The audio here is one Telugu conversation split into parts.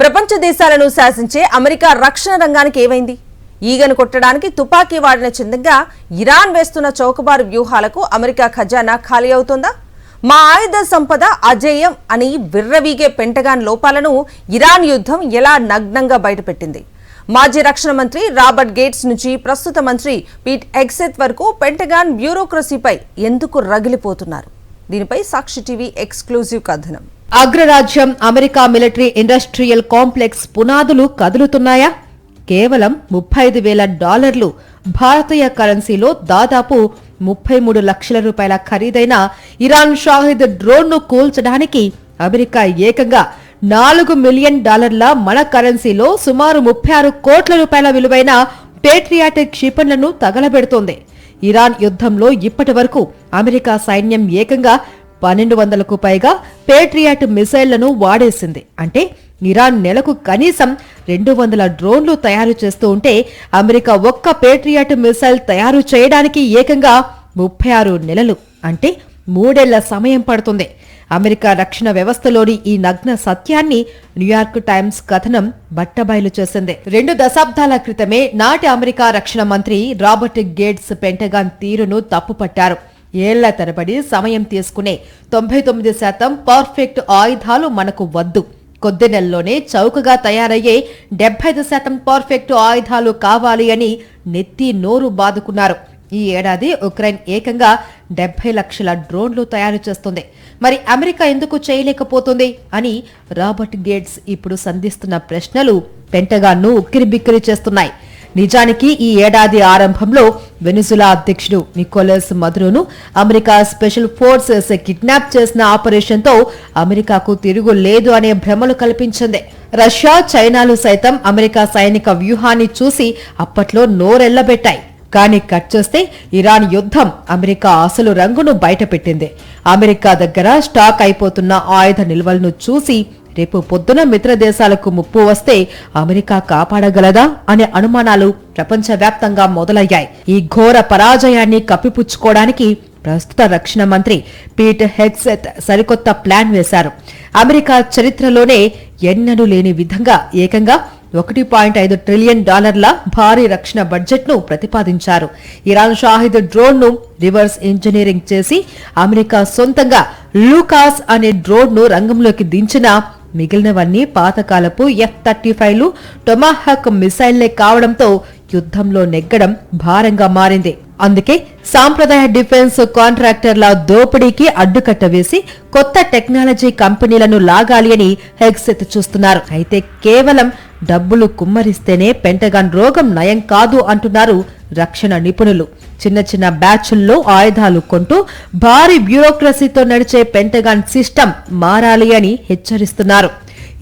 ప్రపంచ దేశాలను శాసించే అమెరికా రక్షణ రంగానికి ఏమైంది? ఈగను కొట్టడానికి తుపాకీ వాడిన చందంగా ఇరాన్ వేస్తున్న చౌకబారు వ్యూహాలకు అమెరికా ఖజానా ఖాళీ అవుతోందా? మా ఆయుధ సంపద అజేయం అని విర్రవీగే పెంటగాన్ లోపాలను ఇరాన్ యుద్ధం ఎలా నగ్నంగా బయటపెట్టింది? మాజీ రక్షణ మంత్రి రాబర్ట్ గేట్స్ నుంచి ప్రస్తుత మంత్రి పీట్ హెగ్సెత్ వరకు పెంటగాన్ బ్యూరోక్రసీపై ఎందుకు రగిలిపోతున్నారు? దీనిపై సాక్షి టీవీ ఎక్స్క్లూజివ్ కథనం. అగ్రరాజ్యం అమెరికా మిలిటరీ ఇండస్ట్రియల్ కాంప్లెక్స్ పునాదులు కదులుతున్నాయా? కేవలం $35,000 భారతీయ కరెన్సీలో దాదాపు 33 లక్షల రూపాయల ఖరీదైన ఇరాన్ షాహిద్ డ్రోన్ ను కూల్చడానికి అమెరికా ఏకంగా $4 మిలియన్ మన కరెన్సీలో సుమారు 36 కోట్ల రూపాయల విలువైన పేట్రియాట్ క్షిపణులను తగలబెడుతోంది. ఇరాన్ యుద్ధంలో ఇప్పటి వరకు అమెరికా సైన్యం ఏకంగా 1200కు పైగా పేట్రియాట్ మిసైళ్లను వాడేసింది. అంటే ఇరాన్ నెలకు కనీసం 200 డ్రోన్లు తయారు చేస్తూ ఉంటే అమెరికా ఒక్క పేట్రియాట్ మిసైల్ తయారు చేయడానికి ఏకంగా 36 నెలలు అంటే 3 ఏళ్ల సమయం పడుతుంది. అమెరికా రక్షణ వ్యవస్థలోని ఈ నగ్న సత్యాన్ని న్యూయార్క్ టైమ్స్ కథనం బట్టబయలు చేసింది. 2 దశాబ్దాల క్రితమే నాటి అమెరికా రక్షణ మంత్రి రాబర్ట్ గేట్స్ పెంటగాన్ తీరును తప్పుపట్టారు. ఏళ్ల తరబడి సమయం తీసుకునే 99% పర్ఫెక్ట్ ఆయుధాలు మనకు వద్దు, కొద్ది నెలల్లోనే చౌకగా తయారయ్యే 75% పర్ఫెక్ట్ ఆయుధాలు కావాలి అని నెత్తి నోరు బాదుకున్నారు. ఈ ఏడాది ఉక్రెయిన్ ఏకంగా 70 లక్షల డ్రోన్లు తయారు చేస్తుంది. మరి అమెరికా ఎందుకు చేయలేకపోతుంది అని రాబర్ట్ గేట్స్ ఇప్పుడు సంధిస్తున్న ప్రశ్నలు పెంటగాన్ను ఉక్కిరిబిక్కిరి చేస్తున్నాయి. నిజానికి ఈ ఏడాది ఆరంభంలో వెనిజులా అధ్యక్షుడు నికోలస్ మదురోను అమెరికా స్పెషల్ ఫోర్సెస్ కిడ్నాప్ చేసిన ఆపరేషన్తో అమెరికాకు తిరుగు లేదు అనే భ్రమలు కల్పించింది. రష్యా, చైనాలు సైతం అమెరికా సైనిక వ్యూహాన్ని చూసి అప్పట్లో నోరెళ్లబెట్టాయి. కానీ కట్ చేస్తే ఇరాన్ యుద్ధం అమెరికా అసలు రంగును బయటపెట్టింది. అమెరికా దగ్గర స్టాక్ అయిపోతున్న ఆయుధ నిల్వలను చూసి రేపు పొద్దున మిత్ర దేశాలకు ముప్పు వస్తే అమెరికా కాపాడగలదా అనే అనుమానాలు ప్రపంచవ్యాప్తంగా మొదలయ్యాయి. ఈ ఘోర పరాజయాన్ని కప్పిపుచ్చుకోవడానికి ప్రస్తుత రక్షణ మంత్రి పీట్ హెగ్సెత్ సరికొత్త ప్లాన్ వేశారు. అమెరికా చరిత్రలోనే ఎన్నడూ లేని విధంగా ఏకంగా $1.5 ట్రిలియన్ భారీ రక్షణ బడ్జెట్ ను ప్రతిపాదించారు. ఇరాన్ షాహిద్ డ్రోన్ ను రివర్స్ ఇంజనీరింగ్ చేసి అమెరికా సొంతంగా లూకాస్ అనే డ్రోన్ ను రంగంలోకి దించిన మిగిలినవన్నీ పాతకాలపు F-35లు, టొమాహాక్ మిసైళ్లే కావడంతో యుద్ధంలో నెగ్గడం భారంగా మారింది. అందుకే సాంప్రదాయ డిఫెన్స్ కాంట్రాక్టర్ల దోపిడీకి అడ్డుకట్ట వేసి కొత్త టెక్నాలజీ కంపెనీలను లాగాలి అని హెగ్సెత్ చూస్తున్నారు. అయితే కేవలం డబ్బులు కుమ్మరిస్తేనే పెంటగాన్ రోగం నయం కాదు అంటున్నారు రక్షణ నిపుణులు. చిన్న చిన్న బ్యాచ్ల్లో ఆయుధాలు కొంటూ భారీ బ్యూరోక్రసీతో నడిచే పెంటగాన్ సిస్టమ్ మారాలి అని హెచ్చరిస్తున్నారు.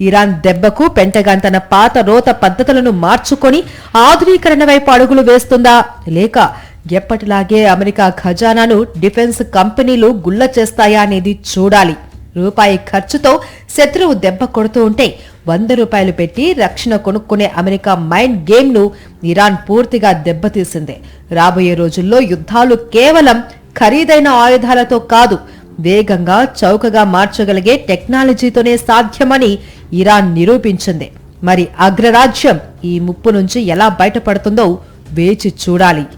ఇరాన్ దెబ్బకు పెంటగాన్ తన పాత రోత పద్ధతులను మార్చుకొని ఆధునీకరణ వైపు అడుగులు వేస్తుందా, లేక ఎప్పటిలాగే అమెరికా ఖజానాను డిఫెన్స్ కంపెనీలు గుల్ల చేస్తాయా అనేది చూడాలి. రూపాయి ఖర్చుతో శత్రువు దెబ్బ కొడుతూ ఉంటే $100 పెట్టి రక్షణ కొనుక్కునే అమెరికా మైండ్ గేమ్ ను ఇరాన్ పూర్తిగా దెబ్బతీసింది. రాబోయే రోజుల్లో యుద్ధాలు కేవలం ఖరీదైన ఆయుధాలతో కాదు, వేగంగా చౌకగా మార్చగలిగే టెక్నాలజీతోనే సాధ్యమని ఇరాన్ నిరూపించింది. మరి అగ్రరాజ్యం ఈ ముప్పు నుంచి ఎలా బయటపడుతుందో వేచి చూడాలి.